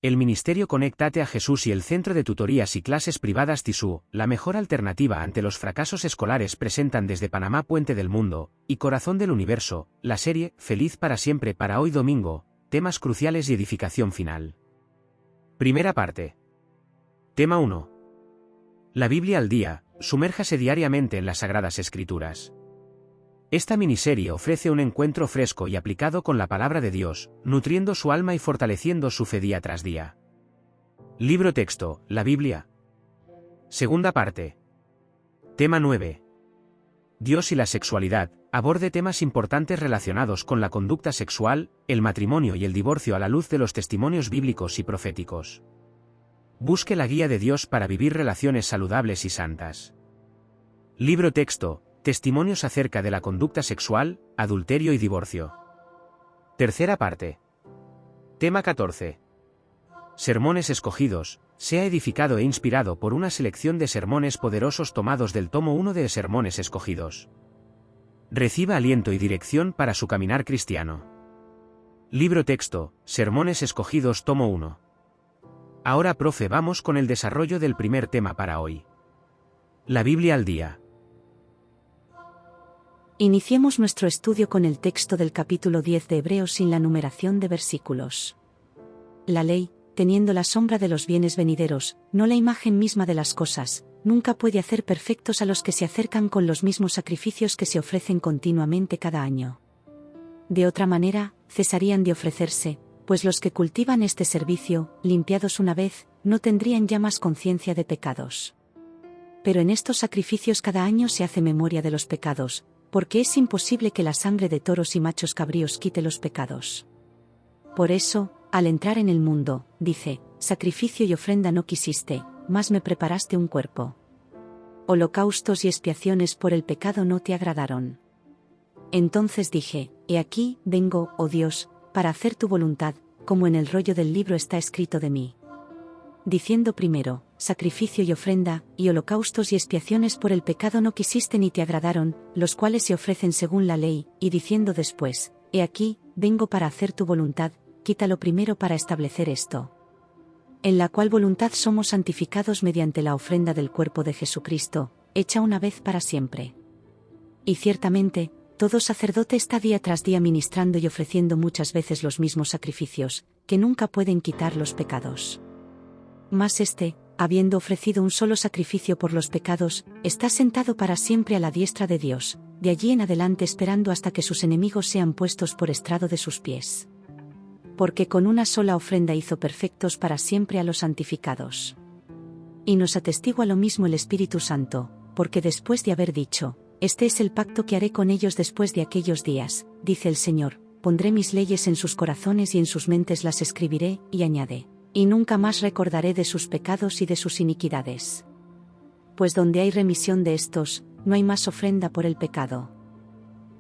El Ministerio Conéctate a Jesús y el Centro de Tutorías y Clases Privadas TISU, la mejor alternativa ante los fracasos escolares, presentan desde Panamá Puente del Mundo y Corazón del Universo, la serie Feliz para siempre para hoy domingo, temas cruciales y edificación final. Primera parte. Tema 1. La Biblia al día, sumérjase diariamente en las Sagradas Escrituras. Esta miniserie ofrece un encuentro fresco y aplicado con la palabra de Dios, nutriendo su alma y fortaleciendo su fe día tras día. Libro texto, la Biblia. Segunda parte. Tema 9. Dios y la sexualidad, aborde temas importantes relacionados con la conducta sexual, el matrimonio y el divorcio a la luz de los testimonios bíblicos y proféticos. Busque la guía de Dios para vivir relaciones saludables y santas. Libro texto, testimonios acerca de la conducta sexual, adulterio y divorcio. Tercera parte. Tema 14. Sermones escogidos, sea edificado e inspirado por una selección de sermones poderosos tomados del tomo 1 de Sermones Escogidos. Reciba aliento y dirección para su caminar cristiano. Libro texto, Sermones Escogidos tomo 1. Ahora, profe, vamos con el desarrollo del primer tema para hoy. La Biblia al día. Iniciemos nuestro estudio con el texto del capítulo 10 de Hebreos sin la numeración de versículos. La ley, teniendo la sombra de los bienes venideros, no la imagen misma de las cosas, nunca puede hacer perfectos a los que se acercan con los mismos sacrificios que se ofrecen continuamente cada año. De otra manera, cesarían de ofrecerse, pues los que cultivan este servicio, limpiados una vez, no tendrían ya más conciencia de pecados. Pero en estos sacrificios cada año se hace memoria de los pecados, porque es imposible que la sangre de toros y machos cabríos quite los pecados. Por eso, al entrar en el mundo, dice, sacrificio y ofrenda no quisiste, mas me preparaste un cuerpo. Holocaustos y expiaciones por el pecado no te agradaron. Entonces dije, he aquí, vengo, oh Dios, para hacer tu voluntad, como en el rollo del libro está escrito de mí. Diciendo primero, sacrificio y ofrenda, y holocaustos y expiaciones por el pecado no quisiste ni te agradaron, los cuales se ofrecen según la ley, y diciendo después, he aquí, vengo para hacer tu voluntad, quítalo primero para establecer esto. En la cual voluntad somos santificados mediante la ofrenda del cuerpo de Jesucristo, hecha una vez para siempre. Y ciertamente, todo sacerdote está día tras día ministrando y ofreciendo muchas veces los mismos sacrificios, que nunca pueden quitar los pecados. Mas éste, habiendo ofrecido un solo sacrificio por los pecados, está sentado para siempre a la diestra de Dios, de allí en adelante esperando hasta que sus enemigos sean puestos por estrado de sus pies. Porque con una sola ofrenda hizo perfectos para siempre a los santificados. Y nos atestigua lo mismo el Espíritu Santo, porque después de haber dicho, este es el pacto que haré con ellos después de aquellos días, dice el Señor, pondré mis leyes en sus corazones y en sus mentes las escribiré, y añade, y nunca más recordaré de sus pecados y de sus iniquidades. Pues donde hay remisión de estos, no hay más ofrenda por el pecado.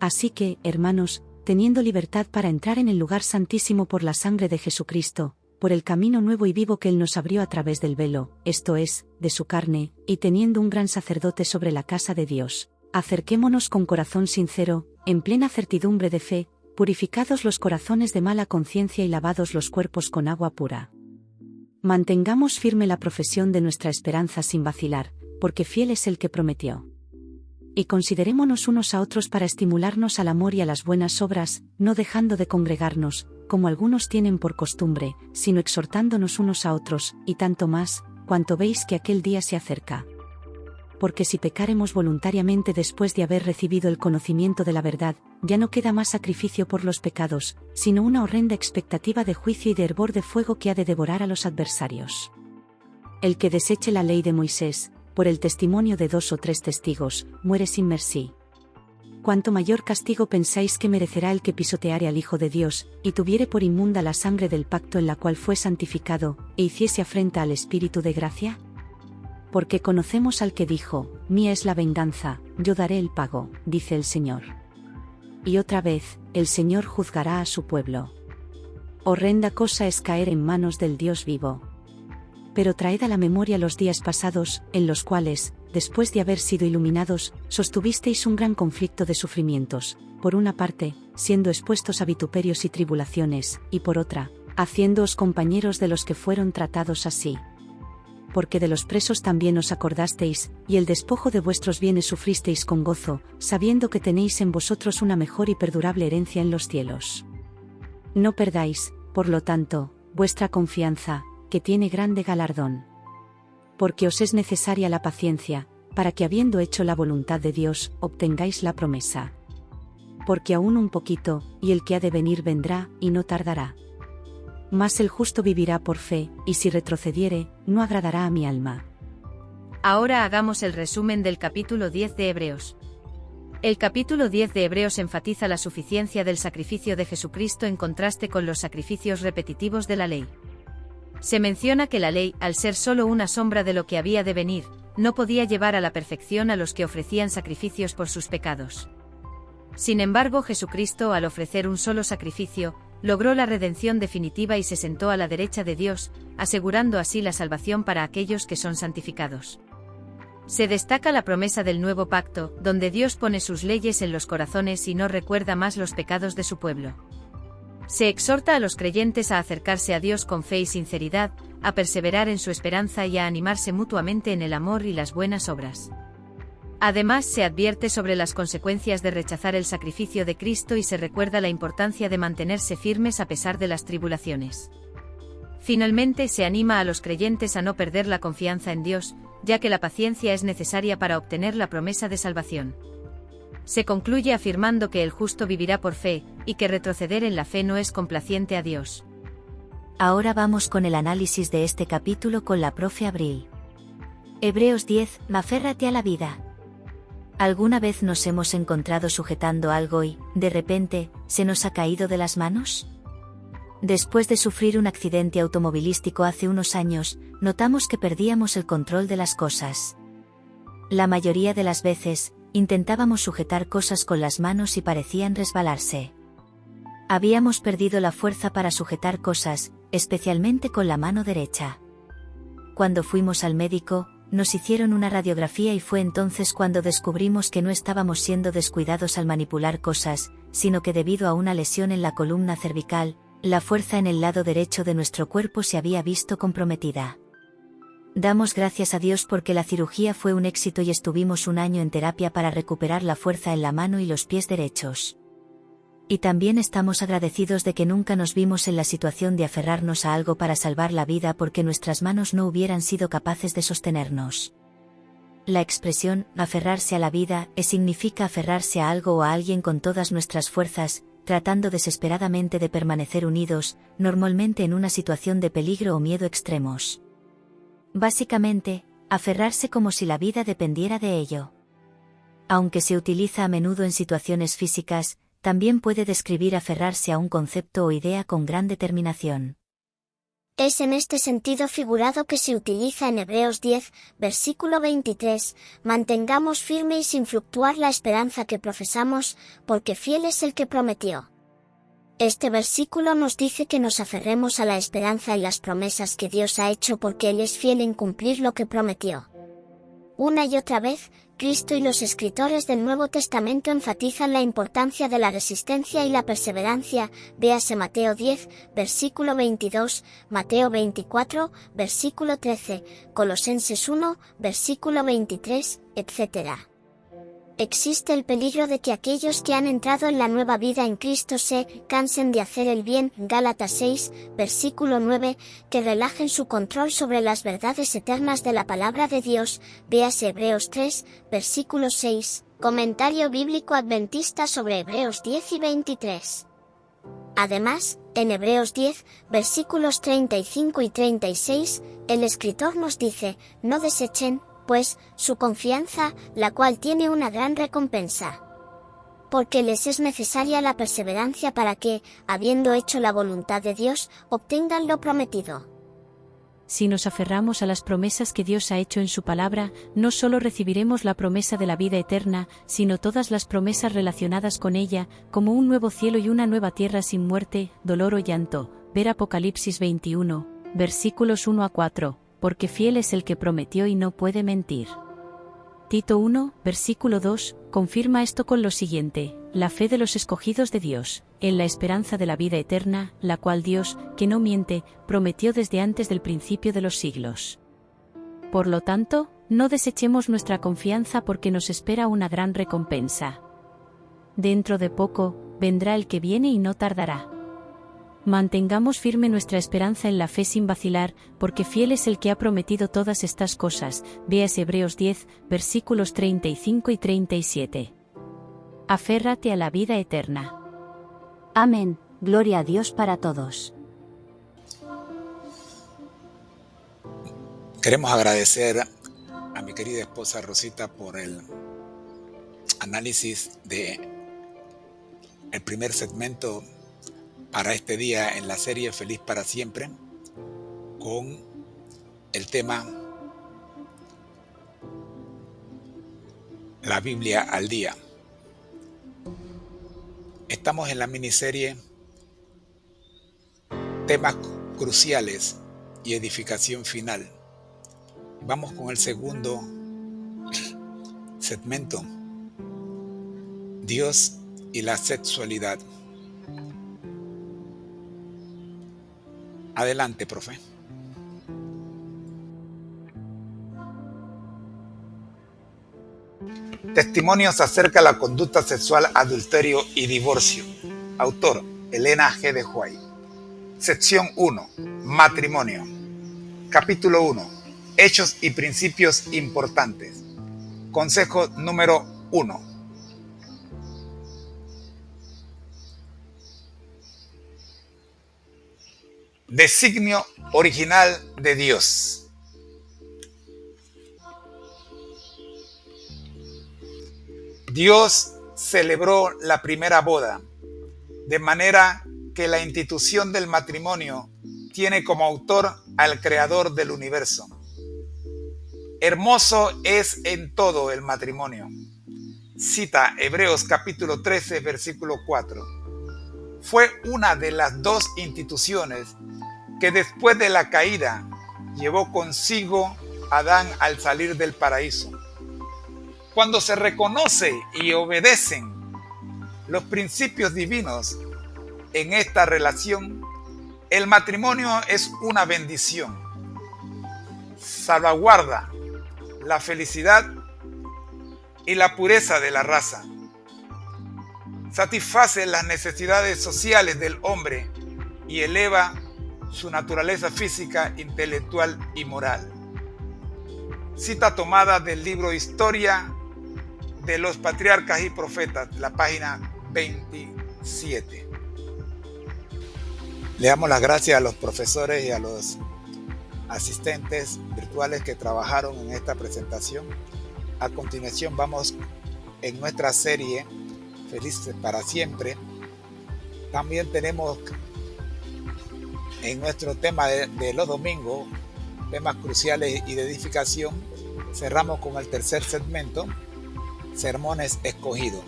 Así que, hermanos, teniendo libertad para entrar en el lugar santísimo por la sangre de Jesucristo, por el camino nuevo y vivo que Él nos abrió a través del velo, esto es, de su carne, y teniendo un gran sacerdote sobre la casa de Dios, acerquémonos con corazón sincero, en plena certidumbre de fe, purificados los corazones de mala conciencia y lavados los cuerpos con agua pura. Mantengamos firme la profesión de nuestra esperanza sin vacilar, porque fiel es el que prometió. Y considerémonos unos a otros para estimularnos al amor y a las buenas obras, no dejando de congregarnos, como algunos tienen por costumbre, sino exhortándonos unos a otros, y tanto más, cuanto veis que aquel día se acerca. Porque si pecáremos voluntariamente después de haber recibido el conocimiento de la verdad, ya no queda más sacrificio por los pecados, sino una horrenda expectativa de juicio y de hervor de fuego que ha de devorar a los adversarios. El que deseche la ley de Moisés, por el testimonio de 2 o 3 testigos, muere sin mercy. Cuánto mayor castigo pensáis que merecerá el que pisoteare al Hijo de Dios, y tuviere por inmunda la sangre del pacto en la cual fue santificado, e hiciese afrenta al Espíritu de gracia? Porque conocemos al que dijo, mía es la venganza, yo daré el pago, dice el Señor. Y otra vez, el Señor juzgará a su pueblo. Horrenda cosa es caer en manos del Dios vivo. Pero traed a la memoria los días pasados, en los cuales, después de haber sido iluminados, sostuvisteis un gran conflicto de sufrimientos, por una parte, siendo expuestos a vituperios y tribulaciones, y por otra, haciéndoos compañeros de los que fueron tratados así. Porque de los presos también os acordasteis, y el despojo de vuestros bienes sufristeis con gozo, sabiendo que tenéis en vosotros una mejor y perdurable herencia en los cielos. No perdáis, por lo tanto, vuestra confianza, que tiene grande galardón. Porque os es necesaria la paciencia, para que habiendo hecho la voluntad de Dios, obtengáis la promesa. Porque aún un poquito, y el que ha de venir vendrá, y no tardará. Mas el justo vivirá por fe, y si retrocediere, no agradará a mi alma. Ahora hagamos el resumen del capítulo 10 de Hebreos. El capítulo 10 de Hebreos enfatiza la suficiencia del sacrificio de Jesucristo en contraste con los sacrificios repetitivos de la ley. Se menciona que la ley, al ser solo una sombra de lo que había de venir, no podía llevar a la perfección a los que ofrecían sacrificios por sus pecados. Sin embargo, Jesucristo, al ofrecer un solo sacrificio, logró la redención definitiva y se sentó a la derecha de Dios, asegurando así la salvación para aquellos que son santificados. Se destaca la promesa del nuevo pacto, donde Dios pone sus leyes en los corazones y no recuerda más los pecados de su pueblo. Se exhorta a los creyentes a acercarse a Dios con fe y sinceridad, a perseverar en su esperanza y a animarse mutuamente en el amor y las buenas obras. Además, se advierte sobre las consecuencias de rechazar el sacrificio de Cristo y se recuerda la importancia de mantenerse firmes a pesar de las tribulaciones. Finalmente, se anima a los creyentes a no perder la confianza en Dios, ya que la paciencia es necesaria para obtener la promesa de salvación. Se concluye afirmando que el justo vivirá por fe, y que retroceder en la fe no es complaciente a Dios. Ahora vamos con el análisis de este capítulo con la profe Abril. Hebreos 10, aférrate a la vida. ¿Alguna vez nos hemos encontrado sujetando algo y, de repente, se nos ha caído de las manos? Después de sufrir un accidente automovilístico hace unos años, notamos que perdíamos el control de las cosas. La mayoría de las veces, intentábamos sujetar cosas con las manos y parecían resbalarse. Habíamos perdido la fuerza para sujetar cosas, especialmente con la mano derecha. Cuando fuimos al médico, nos hicieron una radiografía y fue entonces cuando descubrimos que no estábamos siendo descuidados al manipular cosas, sino que debido a una lesión en la columna cervical, la fuerza en el lado derecho de nuestro cuerpo se había visto comprometida. Damos gracias a Dios porque la cirugía fue un éxito y estuvimos un año en terapia para recuperar la fuerza en la mano y los pies derechos. Y también estamos agradecidos de que nunca nos vimos en la situación de aferrarnos a algo para salvar la vida porque nuestras manos no hubieran sido capaces de sostenernos. La expresión aferrarse a la vida significa aferrarse a algo o a alguien con todas nuestras fuerzas, tratando desesperadamente de permanecer unidos, normalmente en una situación de peligro o miedo extremos. Básicamente, aferrarse como si la vida dependiera de ello. Aunque se utiliza a menudo en situaciones físicas, también puede describir aferrarse a un concepto o idea con gran determinación. Es en este sentido figurado que se utiliza en Hebreos 10, versículo 23, mantengamos firme y sin fluctuar la esperanza que profesamos, porque fiel es el que prometió. Este versículo nos dice que nos aferremos a la esperanza y las promesas que Dios ha hecho porque Él es fiel en cumplir lo que prometió. Una y otra vez, Cristo y los escritores del Nuevo Testamento enfatizan la importancia de la resistencia y la perseverancia, véase Mateo 10, versículo 22, Mateo 24, versículo 13, Colosenses 1, versículo 23, etc. Existe el peligro de que aquellos que han entrado en la nueva vida en Cristo se cansen de hacer el bien, Gálatas 6, versículo 9, que relajen su control sobre las verdades eternas de la palabra de Dios, véase Hebreos 3, versículo 6, comentario bíblico adventista sobre Hebreos 10 y 23. Además, en Hebreos 10, versículos 35 y 36, el escritor nos dice, no desechen, pues, su confianza, la cual tiene una gran recompensa. Porque les es necesaria la perseverancia para que, habiendo hecho la voluntad de Dios, obtengan lo prometido. Si nos aferramos a las promesas que Dios ha hecho en su palabra, no solo recibiremos la promesa de la vida eterna, sino todas las promesas relacionadas con ella, como un nuevo cielo y una nueva tierra sin muerte, dolor o llanto. Ver Apocalipsis 21, versículos 1 a 4. Porque fiel es el que prometió y no puede mentir. Tito 1, versículo 2, confirma esto con lo siguiente, la fe de los escogidos de Dios, en la esperanza de la vida eterna, la cual Dios, que no miente, prometió desde antes del principio de los siglos. Por lo tanto, no desechemos nuestra confianza porque nos espera una gran recompensa. Dentro de poco, vendrá el que viene y no tardará. Mantengamos firme nuestra esperanza en la fe sin vacilar, porque fiel es el que ha prometido todas estas cosas. Veas Hebreos 10, versículos 35 y 37. Aférrate a la vida eterna. Amén, gloria a Dios para todos. Queremos agradecer a mi querida esposa Rosita por el análisis de el primer segmento para este día en la serie Feliz para Siempre, con el tema La Biblia al día. Estamos en la miniserie Temas cruciales y edificación final. Vamos con el segundo segmento, Dios y la sexualidad. Adelante, profe. Testimonios acerca de la conducta sexual, adulterio y divorcio. Autor, Elena G. de White. Sección 1. Matrimonio. Capítulo 1. Hechos y principios importantes. Consejo número 1. Designio original de Dios. Dios celebró la primera boda, de manera que la institución del matrimonio tiene como autor al Creador del universo. Hermoso es en todo el matrimonio. Cita Hebreos capítulo 13, versículo 4. Fue una de las dos instituciones que después de la caída llevó consigo Adán al salir del paraíso. Cuando se reconoce y obedecen los principios divinos en esta relación, el matrimonio es una bendición. Salvaguarda la felicidad y la pureza de la raza. Satisface las necesidades sociales del hombre y eleva su naturaleza física, intelectual y moral. Cita tomada del libro Historia de los Patriarcas y Profetas, la página 27. Le damos las gracias a los profesores y a los asistentes virtuales que trabajaron en esta presentación. A continuación vamos en nuestra serie Felices para Siempre. También tenemos en nuestro tema de los domingos, temas cruciales y de edificación. Cerramos con el tercer segmento, Sermones Escogidos.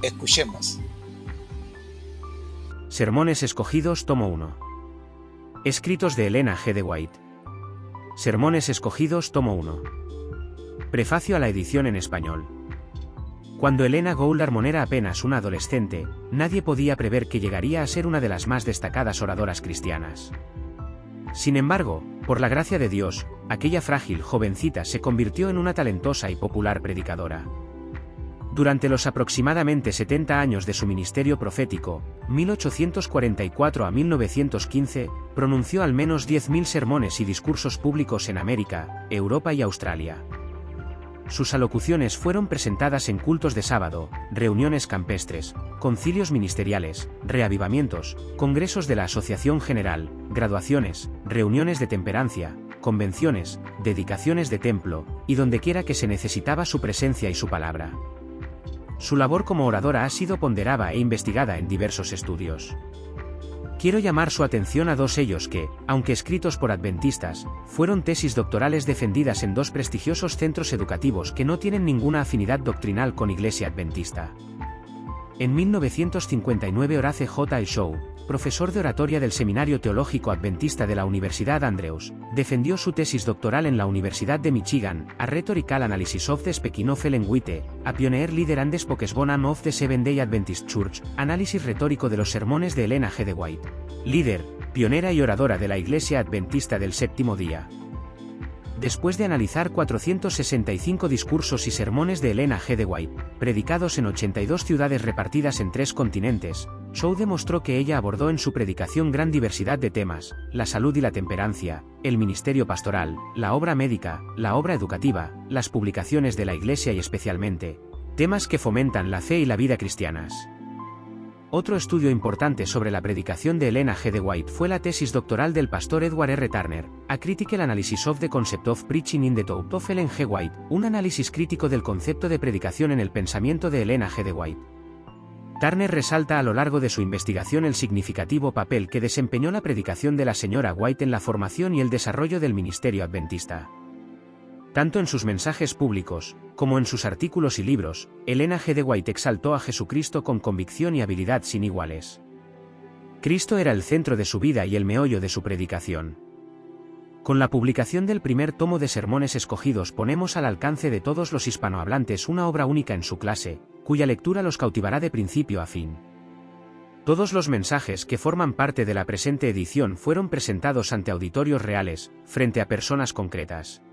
Escuchemos. Sermones Escogidos, tomo 1. Escritos de Elena G. de White. Sermones Escogidos, tomo 1. Prefacio a la edición en español. Cuando Elena Gould-Harmon era apenas una adolescente, nadie podía prever que llegaría a ser una de las más destacadas oradoras cristianas. Sin embargo, por la gracia de Dios, aquella frágil jovencita se convirtió en una talentosa y popular predicadora. Durante los aproximadamente 70 años de su ministerio profético, 1844 a 1915, pronunció al menos 10.000 sermones y discursos públicos en América, Europa y Australia. Sus alocuciones fueron presentadas en cultos de sábado, reuniones campestres, concilios ministeriales, reavivamientos, congresos de la Asociación General, graduaciones, reuniones de temperancia, convenciones, dedicaciones de templo, y dondequiera que se necesitaba su presencia y su palabra. Su labor como oradora ha sido ponderada e investigada en diversos estudios. Quiero llamar su atención a dos ellos que, aunque escritos por adventistas, fueron tesis doctorales defendidas en dos prestigiosos centros educativos que no tienen ninguna afinidad doctrinal con Iglesia Adventista. En 1959 Horace J. Shaw, profesor de oratoria del Seminario Teológico Adventista de la Universidad Andrews, defendió su tesis doctoral en la Universidad de Michigan, A Rhetorical Analysis of the Speaking of Ellen White, a Pioneer Leader and Spokeswoman of the Seventh-day Adventist Church, análisis retórico de los sermones de Elena G. de White. Líder, pionera y oradora de la Iglesia Adventista del Séptimo Día. Después de analizar 465 discursos y sermones de Elena G. de White, predicados en 82 ciudades repartidas en 3 continentes, Shaw demostró que ella abordó en su predicación gran diversidad de temas: la salud y la temperancia, el ministerio pastoral, la obra médica, la obra educativa, las publicaciones de la Iglesia y especialmente, temas que fomentan la fe y la vida cristianas. Otro estudio importante sobre la predicación de Elena G. de White fue la tesis doctoral del pastor Edward R. Turner, A Critical Analysis of the Concept of Preaching in the Thought of Ellen G. White, un análisis crítico del concepto de predicación en el pensamiento de Elena G. de White. Turner resalta a lo largo de su investigación el significativo papel que desempeñó la predicación de la señora White en la formación y el desarrollo del ministerio adventista. Tanto en sus mensajes públicos, como en sus artículos y libros, Elena G. de White exaltó a Jesucristo con convicción y habilidad sin iguales. Cristo era el centro de su vida y el meollo de su predicación. Con la publicación del primer tomo de Sermones Escogidos ponemos al alcance de todos los hispanohablantes una obra única en su clase, cuya lectura los cautivará de principio a fin. Todos los mensajes que forman parte de la presente edición fueron presentados ante auditorios reales, frente a personas concretas.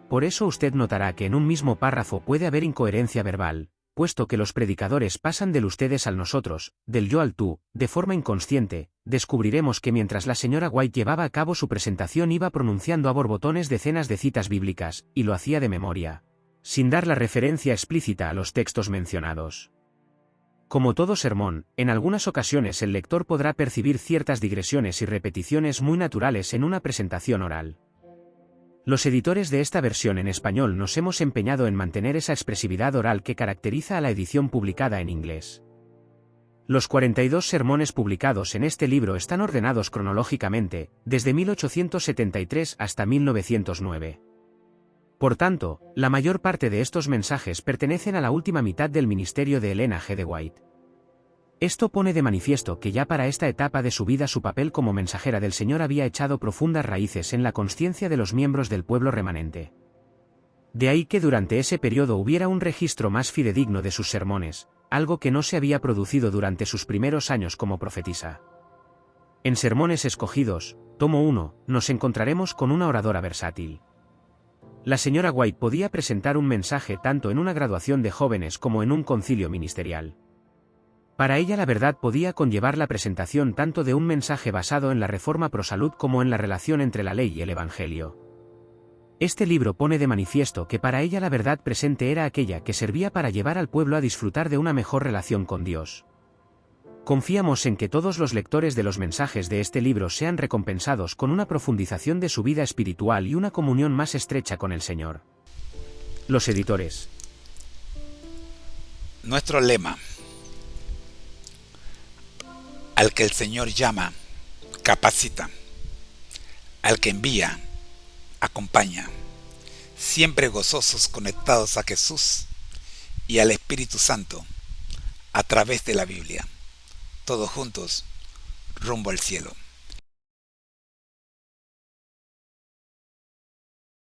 Por eso usted notará que en un mismo párrafo puede haber incoherencia verbal, puesto que los predicadores pasan del ustedes al nosotros, del yo al tú, de forma inconsciente. Descubriremos que mientras la señora White llevaba a cabo su presentación iba pronunciando a borbotones decenas de citas bíblicas, y lo hacía de memoria, sin dar la referencia explícita a los textos mencionados. Como todo sermón, en algunas ocasiones el lector podrá percibir ciertas digresiones y repeticiones muy naturales en una presentación oral. Los editores de esta versión en español nos hemos empeñado en mantener esa expresividad oral que caracteriza a la edición publicada en inglés. Los 42 sermones publicados en este libro están ordenados cronológicamente, desde 1873 hasta 1909. Por tanto, la mayor parte de estos mensajes pertenecen a la última mitad del ministerio de Elena G. de White. Esto pone de manifiesto que ya para esta etapa de su vida su papel como mensajera del Señor había echado profundas raíces en la consciencia de los miembros del pueblo remanente. De ahí que durante ese periodo hubiera un registro más fidedigno de sus sermones, algo que no se había producido durante sus primeros años como profetisa. En Sermones Escogidos, tomo 1, nos encontraremos con una oradora versátil. La señora White podía presentar un mensaje tanto en una graduación de jóvenes como en un concilio ministerial. Para ella la verdad podía conllevar la presentación tanto de un mensaje basado en la reforma pro salud como en la relación entre la ley y el evangelio. Este libro pone de manifiesto que para ella la verdad presente era aquella que servía para llevar al pueblo a disfrutar de una mejor relación con Dios. Confiamos en que todos los lectores de los mensajes de este libro sean recompensados con una profundización de su vida espiritual y una comunión más estrecha con el Señor. Los editores. Nuestro lema: al que el Señor llama, capacita; al que envía, acompaña. Siempre gozosos conectados a Jesús y al Espíritu Santo a través de la Biblia. Todos juntos, rumbo al cielo.